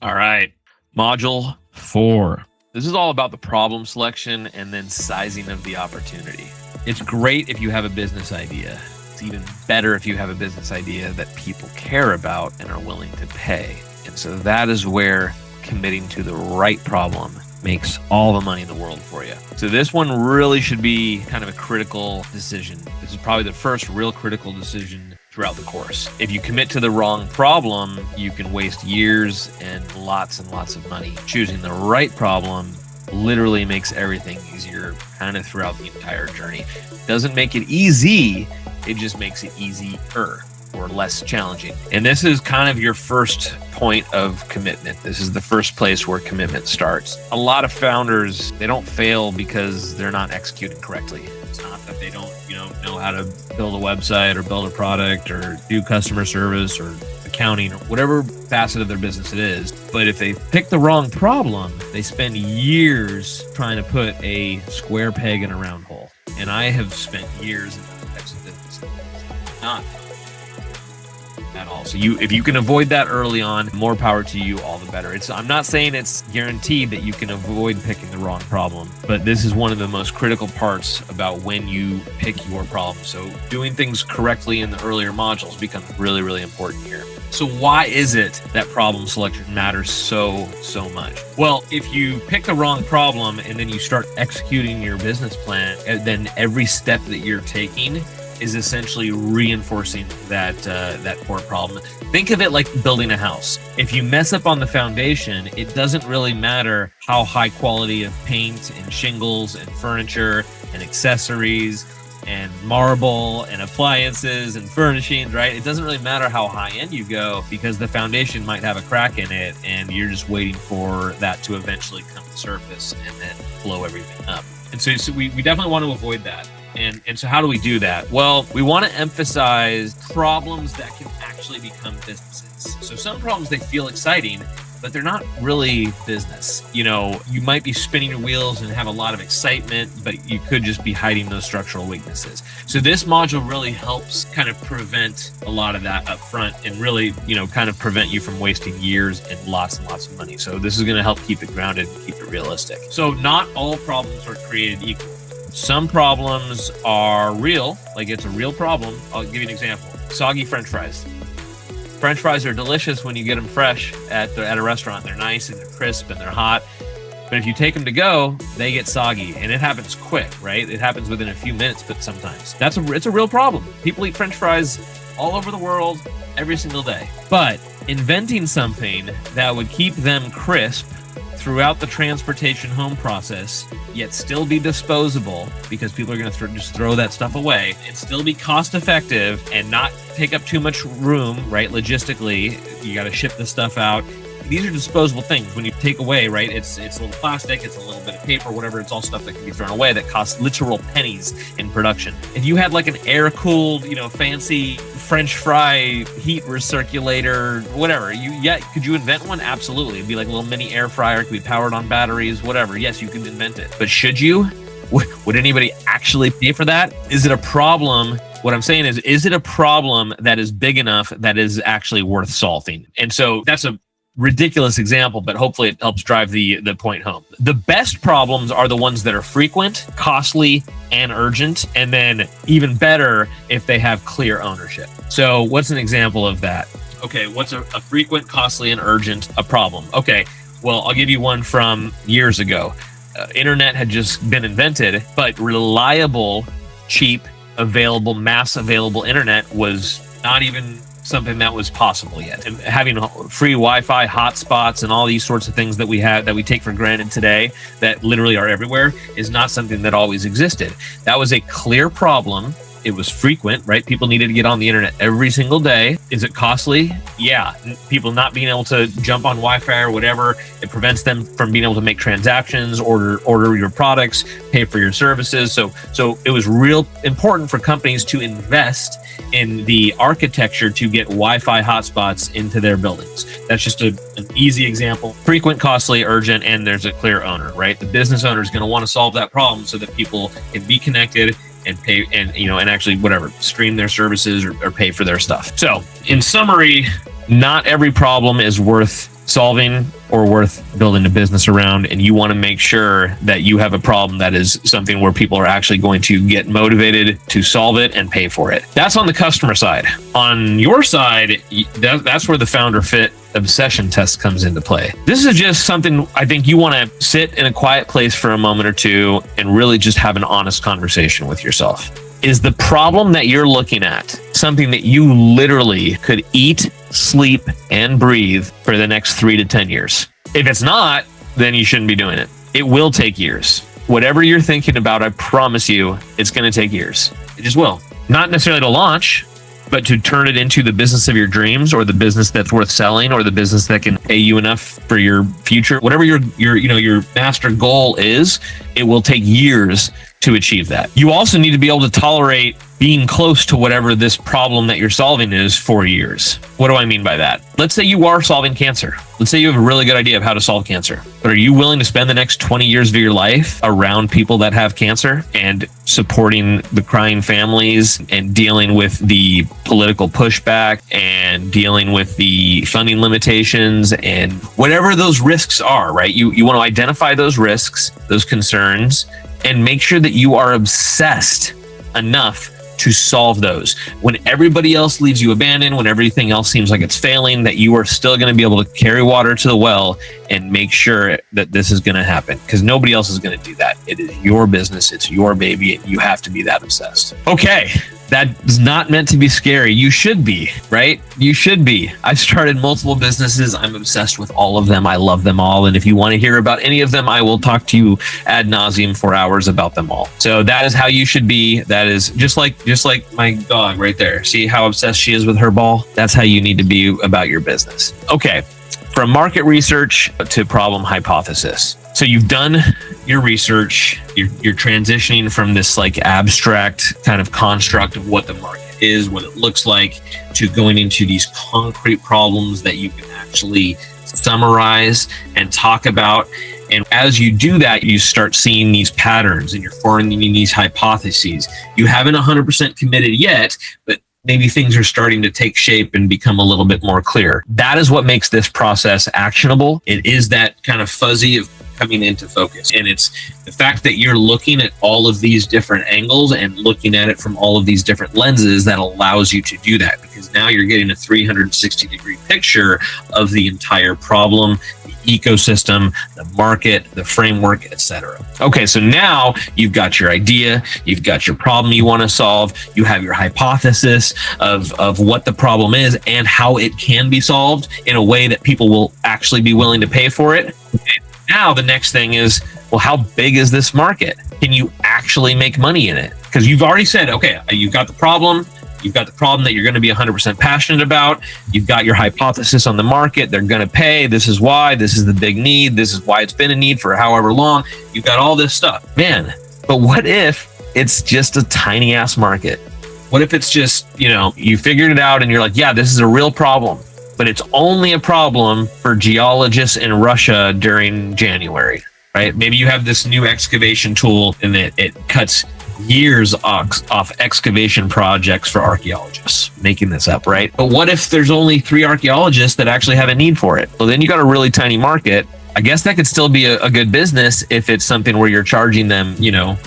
All right. Module 4. This is all about the problem selection and then sizing of the opportunity. It's great if you have a business idea. It's even better if you have a business idea that people care about and are willing to pay. And so that is where committing to the right problem makes all the money in the world for you. So this one really should be kind of a critical decision. This is probably the first real critical decision throughout the course. If you commit to the wrong problem, you can waste years and lots of money. Choosing the right problem literally makes everything easier kind of throughout the entire journey. Doesn't make it easy, it just makes it easier or less challenging. And this is kind of your first point of commitment. This is the first place where commitment starts. A lot of founders, they don't fail because they're not executing correctly. It's not that they don't, know how to build a website or build a product or do customer service or accounting or whatever facet of their business it is. But if they pick the wrong problem, they spend years trying to put a square peg in a round hole. And I have spent years in those types of businesses. Not at all. So if you can avoid that early on, more power to you, all the better. I'm not saying it's guaranteed that you can avoid picking the wrong problem, but this is one of the most critical parts about when you pick your problem. So doing things correctly in the earlier modules becomes really, really important here. So why is it that problem selection matters so much? Well, if you pick the wrong problem and then you start executing your business plan, then every step that you're taking is essentially reinforcing that core problem. Think of it like building a house. If you mess up on the foundation, it doesn't really matter how high quality of paint and shingles and furniture and accessories and marble and appliances and furnishings, right? It doesn't really matter how high end you go because the foundation might have a crack in it and you're just waiting for that to eventually come to surface and then blow everything up. And so we definitely want to avoid that. And so how do we do that? Well, we want to emphasize problems that can actually become businesses. So some problems, they feel exciting, but they're not really business. You might be spinning your wheels and have a lot of excitement, but you could just be hiding those structural weaknesses. So this module really helps kind of prevent a lot of that up front and really, kind of prevent you from wasting years and lots of money. So this is going to help keep it grounded and keep it realistic. So not all problems are created equal. Some problems are real, like it's a real problem. I'll give you an example. Soggy French fries. French fries are delicious when you get them fresh at a restaurant. They're nice and they're crisp and they're hot. But if you take them to go, they get soggy, and it happens quick, right? It happens within a few minutes, but sometimes. It's a real problem. People eat French fries all over the world every single day. But inventing something that would keep them crisp throughout the transportation home process, yet still be disposable because people are going to just throw that stuff away, and still be cost effective and not take up too much room, right? Logistically, you got to ship the stuff out. These are disposable things. When you take away, right, it's a little plastic, it's a little bit of paper, whatever. It's all stuff that can be thrown away that costs literal pennies in production. If you had like an air-cooled, fancy French fry heat recirculator, whatever, could you invent one? Absolutely. It'd be like a little mini air fryer. It could be powered on batteries, whatever. Yes, you could invent it. But should you? Would anybody actually pay for that? Is it a problem? What I'm saying is it a problem that is big enough that is actually worth solving? And so that's a ridiculous example, but hopefully it helps drive the point home. The best problems are the ones that are frequent, costly, and urgent, and then even better if they have clear ownership. So what's an example of that? Okay, what's a frequent, costly, and urgent problem? Okay, well, I'll give you one from years ago. Internet had just been invented, but reliable, cheap, available, mass available internet was not even something that was possible yet. And having free Wi-Fi hotspots and all these sorts of things that we take for granted today that literally are everywhere is not something that always existed. That was a clear problem. It was frequent, right? People needed to get on the internet every single day. Is it costly? Yeah. People not being able to jump on Wi-Fi or whatever, it prevents them from being able to make transactions, order your products, pay for your services. So it was real important for companies to invest in the architecture to get Wi-Fi hotspots into their buildings. That's just an easy example. Frequent, costly, urgent, and there's a clear owner, right? The business owner is going to want to solve that problem so that people can be connected and pay and actually stream their services or pay for their stuff. So in summary, not every problem is worth solving or worth building a business around, and you want to make sure that you have a problem that is something where people are actually going to get motivated to solve it and pay for it. That's on the customer side. On your side, that's where the founder fit obsession test comes into play. This is just something I think you want to sit in a quiet place for a moment or two and really just have an honest conversation with yourself. Is the problem that you're looking at something that you literally could eat, sleep, and breathe for the next 3 to 10 years? If it's not, then you shouldn't be doing it. It will take years. Whatever you're thinking about, I promise you, it's going to take years. It just will. Not necessarily to launch, but to turn it into the business of your dreams, or the business that's worth selling, or the business that can pay you enough for your future. Whatever your master goal is, it will take years to achieve that. You also need to be able to tolerate being close to whatever this problem that you're solving is for years. What do I mean by that? Let's say you are solving cancer. Let's say you have a really good idea of how to solve cancer, but are you willing to spend the next 20 years of your life around people that have cancer and supporting the crying families and dealing with the political pushback and dealing with the funding limitations and whatever those risks are, right? You want to identify those risks, those concerns, and make sure that you are obsessed enough to solve those. When everybody else leaves you abandoned, when everything else seems like it's failing, that you are still going to be able to carry water to the well and make sure that this is going to happen, because nobody else is going to do that. It is your business. It's your baby. And you have to be that obsessed. Okay. That is not meant to be scary. You should be, right? You should be. I've started multiple businesses. I'm obsessed with all of them. I love them all. And if you want to hear about any of them, I will talk to you ad nauseum for hours about them all. So that is how you should be. That is just like my dog right there. See how obsessed she is with her ball? That's how you need to be about your business. Okay. From market research to problem hypothesis. So you've done your research, you're transitioning from this like abstract kind of construct of what the market is, what it looks like, to going into these concrete problems that you can actually summarize and talk about. And as you do that, you start seeing these patterns and you're forming these hypotheses. You haven't 100% committed yet, but maybe things are starting to take shape and become a little bit more clear. That is what makes this process actionable. It is that kind of fuzzy of coming into focus. And it's the fact that you're looking at all of these different angles and looking at it from all of these different lenses that allows you to do that, because now you're getting a 360-degree picture of the entire problem, the ecosystem, the market, the framework, etc. Okay, so now you've got your idea, you've got your problem you want to solve, you have your hypothesis of what the problem is and how it can be solved in a way that people will actually be willing to pay for it. Okay. Now the next thing is, well, how big is this market? Can you actually make money in it? Because you've already said, okay, you've got the problem that you're going to be 100% passionate about. You've got your hypothesis on the market. They're going to pay. This is why. This is the big need. This is why it's been a need for however long. You've got all this stuff. Man, but what if it's just a tiny ass market? What if it's just, you figured it out and you're like, yeah, this is a real problem, but it's only a problem for geologists in Russia during January, right? Maybe you have this new excavation tool and it cuts years off excavation projects for archaeologists, making this up, right? But what if there's only 3 archaeologists that actually have a need for it? Well, then you got a really tiny market. I guess that could still be a good business if it's something where you're charging them,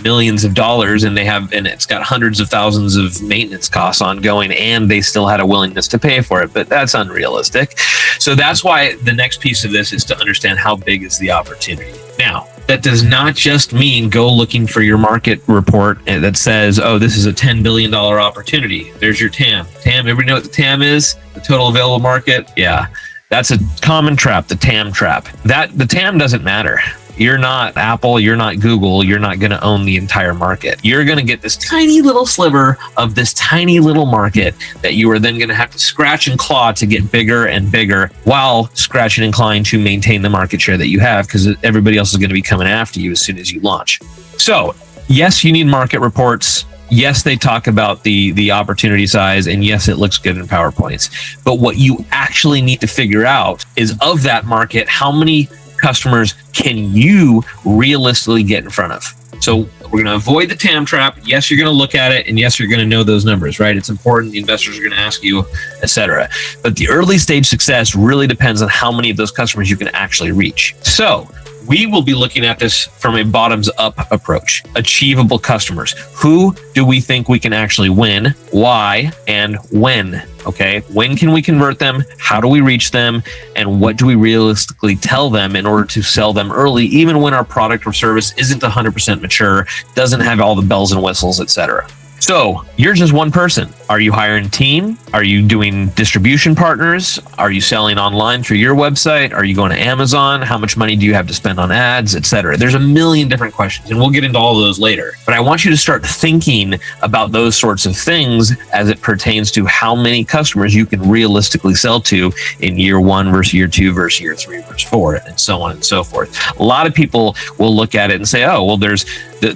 millions of dollars and it's got hundreds of thousands of maintenance costs ongoing and they still had a willingness to pay for it, but that's unrealistic. So that's why the next piece of this is to understand how big is the opportunity. Now, that does not just mean go looking for your market report that says, oh, this is a $10 billion opportunity. There's your TAM. Everybody know what the TAM is? The total available market? Yeah. That's a common trap, the TAM trap. The TAM doesn't matter. You're not Apple, you're not Google, you're not going to own the entire market. You're going to get this tiny little sliver of this tiny little market that you are then going to have to scratch and claw to get bigger and bigger, while scratching and clawing to maintain the market share that you have, because everybody else is going to be coming after you as soon as you launch. So yes, you need market reports. Yes, they talk about the opportunity size, and yes, it looks good in PowerPoints. But what you actually need to figure out is, of that market, how many customers can you realistically get in front of? So we're going to avoid the TAM trap. Yes, you're going to look at it, and yes, you're going to know those numbers, right? It's important. The investors are going to ask you, et cetera. But the early stage success really depends on how many of those customers you can actually reach. So we will be looking at this from a bottoms up approach. Achievable customers. Who do we think we can actually win? Why and when? Okay. When can we convert them? How do we reach them? And what do we realistically tell them in order to sell them early, even when our product or service isn't 100% mature, doesn't have all the bells and whistles, et cetera. So you're just one person. Are you hiring a team? Are you doing distribution partners? Are you selling online through your website? Are you going to Amazon? How much money do you have to spend on ads, et cetera? There's a million different questions, and we'll get into all of those later. But I want you to start thinking about those sorts of things as it pertains to how many customers you can realistically sell to in year 1 versus year 2 versus year 3 versus 4, and so on and so forth. A lot of people will look at it and say, oh, well, there's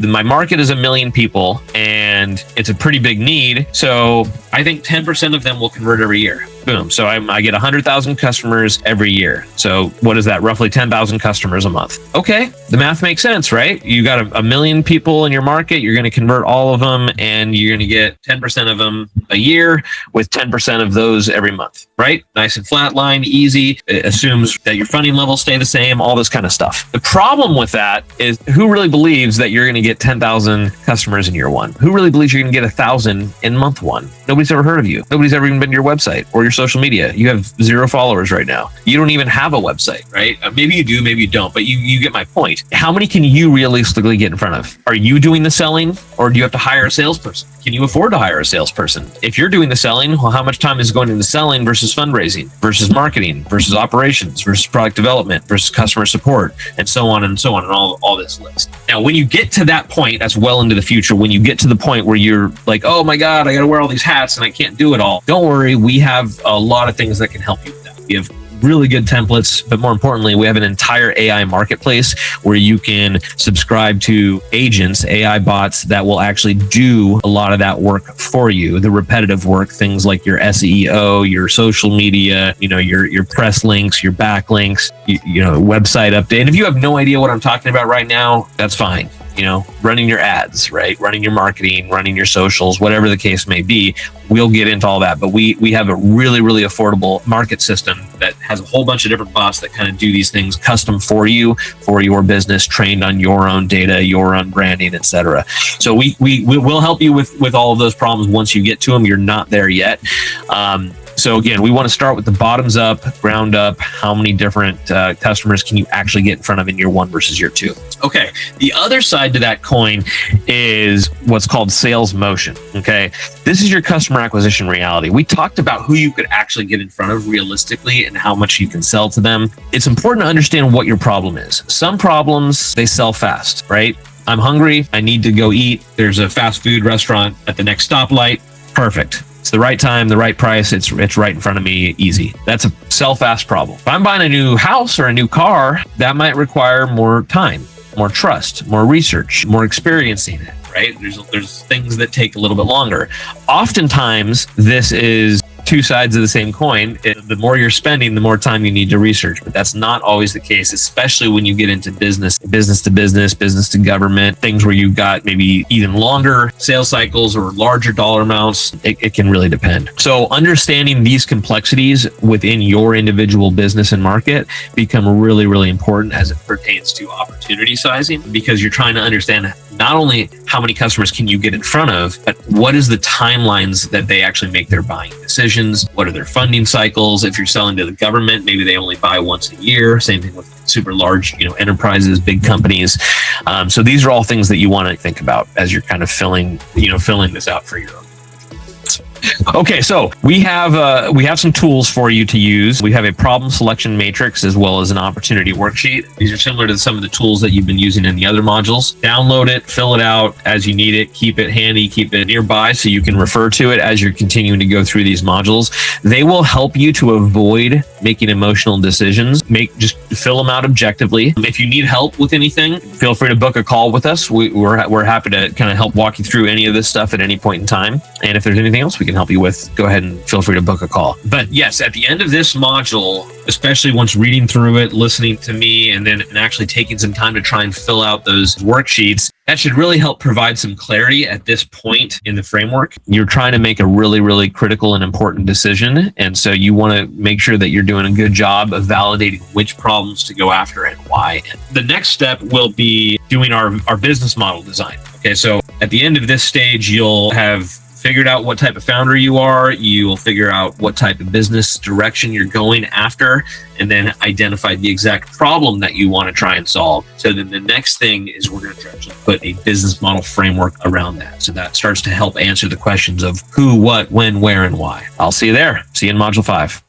my market is 1 million people and it's a pretty big need. So I think 10% of them will convert every year. Boom. So I get 100,000 customers every year. So what is that? Roughly 10,000 customers a month. Okay. The math makes sense, right? You got a 1 million people in your market. You're going to convert all of them and you're going to get 10% of them a year with 10% of those every month, right? Nice and flat line, easy. It assumes that your funding levels stay the same, all this kind of stuff. The problem with that is who really believes that you're going to get 10,000 customers in year 1? Who really believes you're going to get 1,000 in month 1? Nobody's ever heard of you. Nobody's ever even been to your website or your social media. You have 0 followers right now. You don't even have a website, right? Maybe you do, maybe you don't, but you get my point. How many can you realistically get in front of? Are you doing the selling or do you have to hire a salesperson? Can you afford to hire a salesperson? If you're doing the selling, well, how much time is going into selling versus fundraising versus marketing versus operations versus product development versus customer support and so on and all this list. Now, when you get to that point, that's well into the future. When you get to the point where you're like, oh my God, I got to wear all these hats and I can't do it all. Don't worry. We have a lot of things that can help you with that. We have really good templates, but more importantly, we have an entire AI marketplace where you can subscribe to agents, AI bots that will actually do a lot of that work for you, the repetitive work, things like your SEO, your social media, your press links, your backlinks, website update. And if you have no idea what I'm talking about right now, that's fine. Running your ads, right? Running your marketing, running your socials, whatever the case may be. We'll get into all that, but we have a really, really affordable market system that has a whole bunch of different bots that kind of do these things custom for you, for your business, trained on your own data, your own branding, et cetera. So we will help you with all of those problems once you get to them. You're not there yet. So again, we want to start with the bottoms up, ground up. How many different customers can you actually get in front of in year 1 versus year 2? Okay. The other side to that coin is what's called sales motion. Okay. This is your customer acquisition reality. We talked about who you could actually get in front of realistically and how much you can sell to them. It's important to understand what your problem is. Some problems, they sell fast, right? I'm hungry. I need to go eat. There's a fast food restaurant at the next stoplight. Perfect. It's the right time, the right price. It's right in front of me. Easy. That's a sell fast problem. If I'm buying a new house or a new car, that might require more time, more trust, more research, more experiencing it, right? There's things that take a little bit longer. Oftentimes, this is two sides of the same coin. The more you're spending, the more time you need to research, but that's not always the case, especially when you get into business to business, business to government, things where you've got maybe even longer sales cycles or larger dollar amounts. It can really depend. So understanding these complexities within your individual business and market become really, really important as it pertains to opportunity sizing, because you're trying to understand not only how many customers can you get in front of, but what is the timelines that they actually make their buying decisions? What are their funding cycles? If you're selling to the government, maybe they only buy once a year. Same thing with super large, enterprises, big companies. So these are all things that you want to think about as you're kind of filling this out for your own. Okay, so we have some tools for you to use. We have a problem selection matrix as well as an opportunity worksheet. These are similar to some of the tools that you've been using in the other modules. Download it, fill it out as you need it, keep it handy, keep it nearby so you can refer to it as you're continuing to go through these modules. They will help you to avoid making emotional decisions. Just fill them out objectively. If you need help with anything, feel free to book a call with us. We're happy to kind of help walk you through any of this stuff at any point in time. And if there's anything else we can help you with, go ahead and feel free to book a call. But yes, at the end of this module, especially once reading through it, listening to me, and then actually taking some time to try and fill out those worksheets, that should really help provide some clarity at this point in the framework. You're trying to make a really, really critical and important decision. And so you want to make sure that you're doing a good job of validating which problems to go after and why. The next step will be doing our business model design. Okay, so at the end of this stage, you'll have figured out what type of founder you are, you'll figure out what type of business direction you're going after, and then identify the exact problem that you want to try and solve. So then the next thing is we're going to try to put a business model framework around that. So that starts to help answer the questions of who, what, when, where, and why. I'll see you there. See you in Module 5.